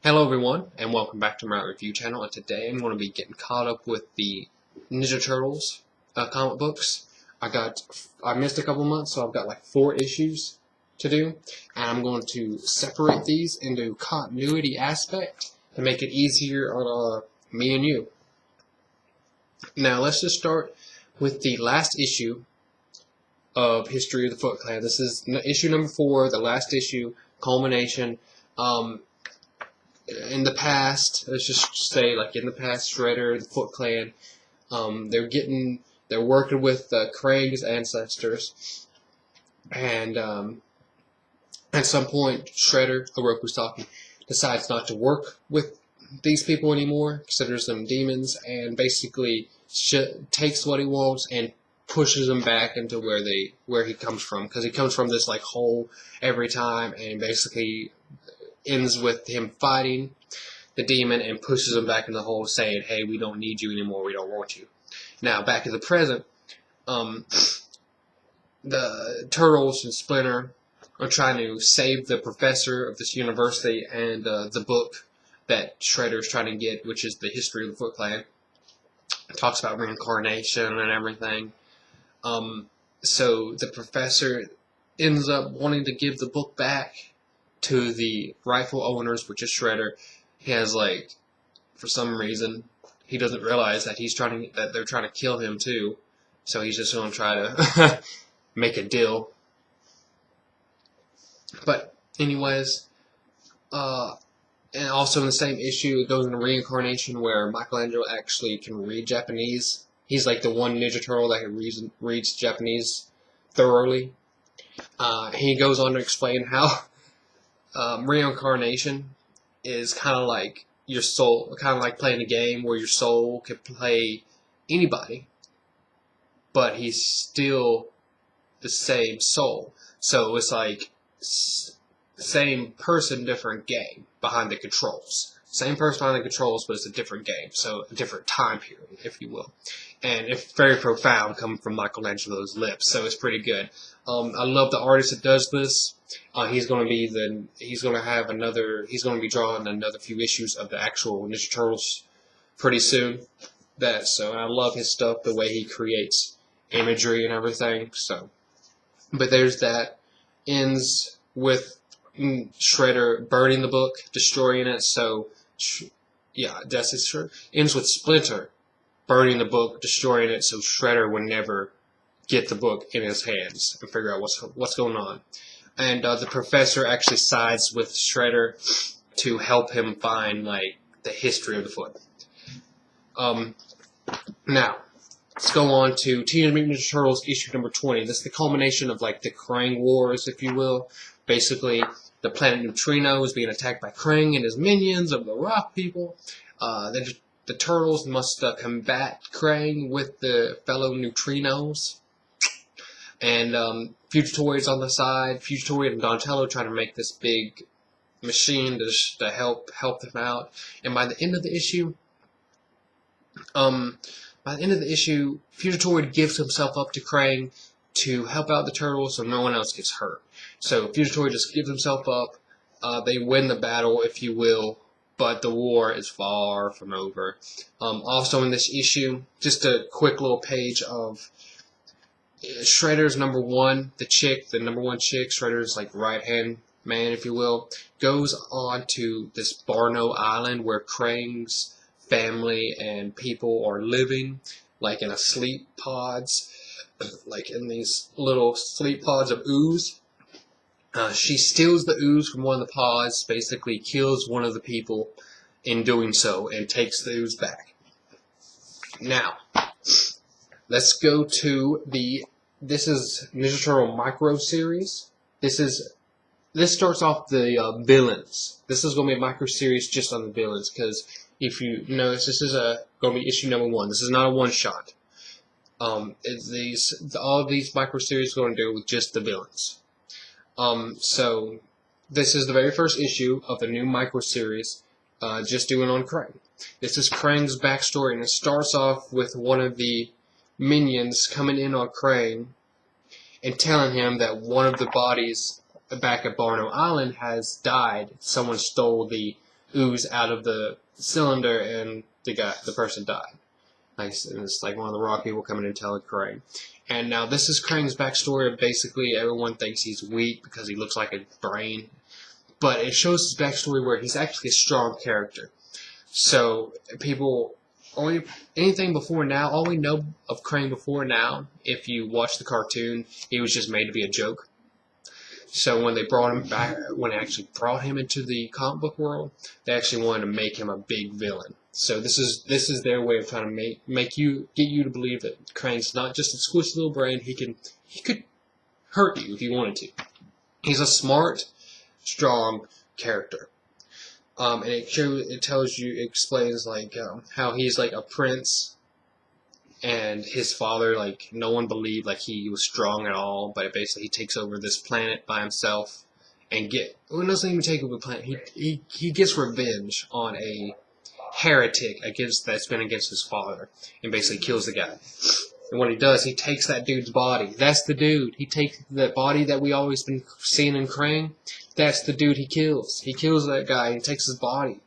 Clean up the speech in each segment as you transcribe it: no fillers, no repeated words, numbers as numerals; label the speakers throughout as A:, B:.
A: Hello everyone, and welcome back to my review channel. And today I'm going to be getting caught up with the Ninja Turtles comic books. I missed a couple months, so I've got like 4 issues to do, and I'm going to separate these into continuity aspect to make it easier on me and you. Now let's just start with the last issue of History of the Foot Clan. This is issue number 4, the last issue, culmination. In the past, let's just say, like in the past, Shredder, the Foot Clan, they're working with Krang's ancestors, and at some point, Shredder, Oroku's talking, decides not to work with these people anymore, considers them demons, and basically takes what he wants and pushes them back into where he comes from, because he comes from this like hole every time, and basically ends with him fighting the demon and pushes him back in the hole, saying, hey, we don't need you anymore, we don't want you. Now, back in the present, the Turtles and Splinter are trying to save the professor of this university and the book that Shredder's trying to get, which is the History of the Foot Clan. It talks about reincarnation and everything. So the professor ends up wanting to give the book back to the rightful owners, which is Shredder. He has, like, for some reason, he doesn't realize that they're trying to kill him too. So he's just going to try to make a deal. But anyways, and also in the same issue, it goes into reincarnation where Michelangelo actually can read Japanese. He's like the one Ninja Turtle that reads Japanese thoroughly. He goes on to explain how reincarnation is kind of like your soul, kind of like playing a game where your soul can play anybody, but he's still the same soul. So it's like same person, different game behind the controls. Same person behind the controls, but it's a different game, so a different time period, if you will. And it's very profound coming from Michelangelo's lips, so it's pretty good. I love the artist that does this. He's going to be drawing another few issues of the actual Ninja Turtles pretty soon. So I love his stuff, the way he creates imagery and everything. So, but there's that. Ends with Shredder burning the book, destroying it. So, yeah, that's his shirt. Ends with Splinter burning the book, destroying it, so Shredder would never get the book in his hands and figure out what's going on. And the professor actually sides with Shredder to help him find, like, the history of the foot. Now, let's go on to Teenage Mutant Ninja Turtles issue number 20. This is the culmination of, like, the Krang Wars, if you will. Basically, the planet Neutrino is being attacked by Krang and his minions of the Rock people. The Turtles must combat Krang with the fellow Neutrinos. And Fugitoid's on the side. Fugitoid and Donatello trying to make this big machine to help them out. And by the end of the issue, Fugitoid gives himself up to Krang to help out the Turtles so no one else gets hurt. So Fugitoid just gives himself up. They win the battle, if you will, but the war is far from over. Also in this issue, just a quick little page of Shredder's number 1, the number 1 chick, Shredder's like right-hand man, if you will, goes on to this Burnham Island where Krang's family and people are living, like in a sleep pods, like in these little sleep pods of ooze. She steals the ooze from one of the pods, basically kills one of the people in doing so, and takes the ooze back. Now, let's go to this is Ninja Turtle Micro Series. This starts off the villains. This is going to be a micro series just on the villains, because if you notice, this is going to be issue number 1. This is not a one-shot. All of these micro series are going to deal with just the villains. So this is the very first issue of the new micro series, just doing on Krang. This is Krang's backstory, and it starts off with one of the minions coming in on Krang and telling him that one of the bodies back at Burnham Island has died. Someone stole the ooze out of the cylinder, and the person died. Nice, and it's like one of the rock people coming and telling Krang. And now this is Krang's backstory. Basically, everyone thinks he's weak because he looks like a brain, but it shows his backstory where he's actually a strong character. So people anything before now, all we know of Krang before now, if you watch the cartoon, he was just made to be a joke. So when they brought him back, when they actually brought him into the comic book world, they actually wanted to make him a big villain. So this is their way of trying to get you to believe that Krang's not just a squishy little brain. He could hurt you if he wanted to. He's a smart, strong character. And it explains like how he's like a prince, and his father, like, no one believed like he was strong at all, but basically he takes over this planet by himself and doesn't even take over the planet. He gets revenge on a heretic that's been against his father, and basically kills the guy. And what he does, he takes that dude's body. That's the dude. He takes the body that we always been seeing in Krang. That's the dude he kills. He kills that guy and takes his body.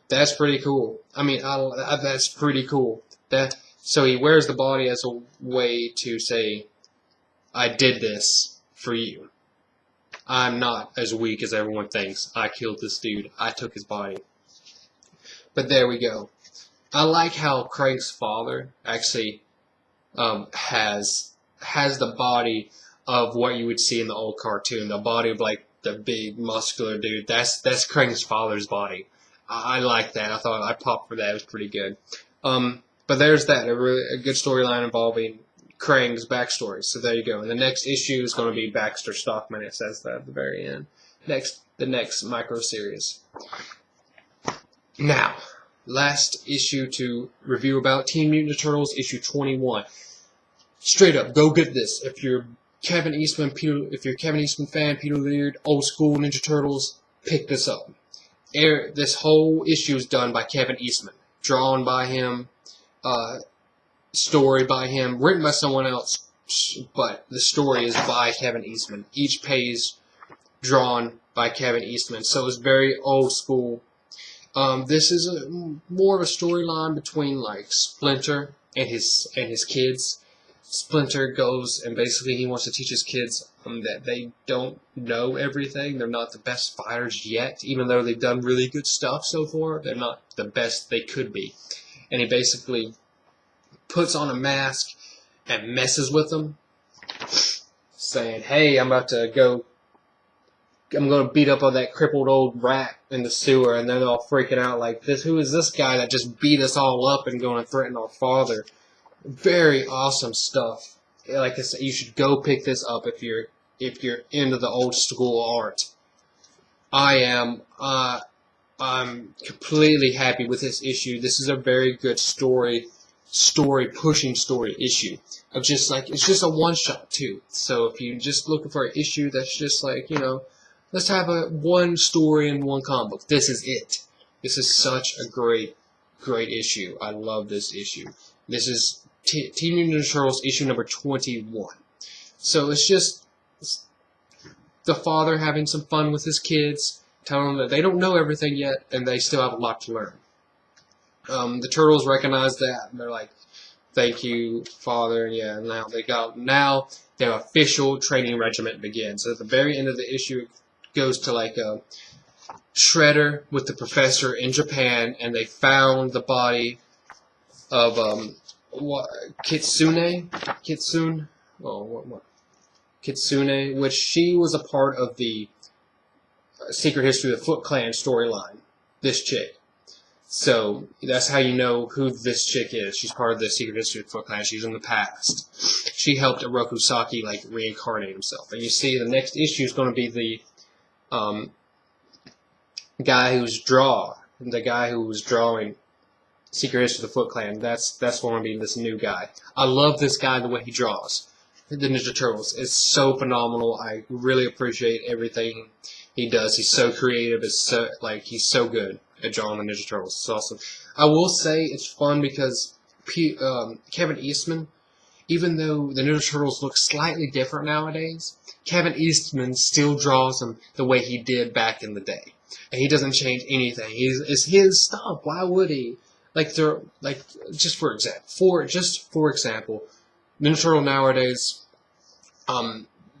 A: That's pretty cool. I mean, that's pretty cool. So he wears the body as a way to say, I did this for you. I'm not as weak as everyone thinks. I killed this dude. I took his body. But there we go. I like how Krang's father actually has the body of what you would see in the old cartoon. The body of like the big muscular dude. That's Krang's father's body. I like that. I thought I popped for that. It was pretty good. But there's that. A good storyline involving Krang's backstory. So there you go. And the next issue is going to be Baxter Stockman. It says that at the very end. The next micro series. Now, last issue to review about Teenage Mutant Ninja Turtles, issue 21. Straight up, go get this. If you're Kevin Eastman fan, Peter Laird, old school Ninja Turtles, pick this up. This whole issue is done by Kevin Eastman, drawn by him, story by him, written by someone else, but the story is by Kevin Eastman. Each page drawn by Kevin Eastman, so it's very old school. This is more of a storyline between like Splinter and his kids. Splinter goes and basically he wants to teach his kids that they don't know everything. They're not the best fighters yet, even though they've done really good stuff so far. They're not the best they could be. And he basically puts on a mask and messes with them, saying, "Hey, I'm going to beat up on that crippled old rat in the sewer," and they're all freaking out like, "Who is this guy that just beat us all up and going to threaten our father?" Very awesome stuff. Like I said, you should go pick this up if you're into the old school art. I'm completely happy with this issue. This is a very good pushing story issue. Of just like, it's just a one shot too. So if you're just looking for an issue that's just like, let's have one story in one comic book, this is it. This is such a great issue. I love this issue. This is Teenage Mutant Ninja Turtles issue number 21. So it's just the father having some fun with his kids, telling them that they don't know everything yet, and they still have a lot to learn. The Turtles recognize that, and they're like, "Thank you, Father." And yeah, now their official training regiment begins. So at the very end of the issue, it goes to like a Shredder with the professor in Japan, and they found the body of Kitsune, which she was a part of the Secret History of the Foot Clan storyline. This chick. So that's how you know who this chick is. She's part of the Secret History of the Foot Clan. She's in the past. She helped Oroku Saki like reincarnate himself. And you see, the next issue is going to be the guy who was drawing Secret History of the Foot Clan. That's going to be this new guy. I love this guy, the way he draws the Ninja Turtles. It's so phenomenal. I really appreciate everything he does. He's so creative. He's so good at drawing the Ninja Turtles. It's awesome. I will say it's fun because Kevin Eastman, even though the Ninja Turtles look slightly different nowadays, Kevin Eastman still draws them the way he did back in the day. and he doesn't change anything. It's his stuff. Why would he? Like they're like just for example, Ninja Turtle nowadays,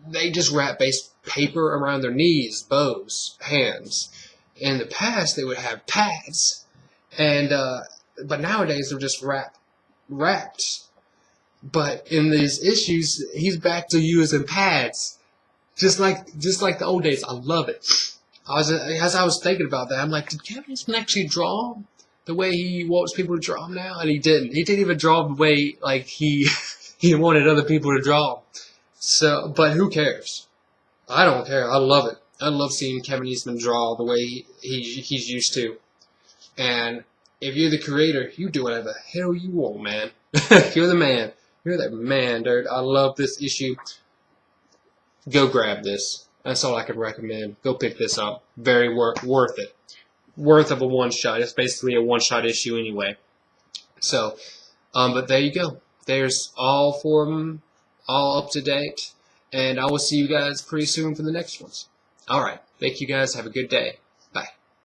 A: they just wrap base paper around their knees, bows, hands. In the past, they would have pads, and but nowadays they're just wrapped. But in these issues, he's back to using pads, just like the old days. I love it. As I was thinking about that, I'm like, did Kevin Eastman actually draw the way he wants people to draw him now? And he didn't. He didn't even draw the way like he wanted other people to draw him. So, but who cares? I don't care. I love it. I love seeing Kevin Eastman draw the way he's used to. And if you're the creator, you do whatever the hell you want, man. You're the man. You're the man, dude. I love this issue. Go grab this. That's all I can recommend. Go pick this up. Very worth it. Worth of a one-shot. It's basically a one-shot issue anyway. So, but there you go. There's all 4 of them, all up to date. And I will see you guys pretty soon for the next ones. Alright. Thank you guys. Have a good day.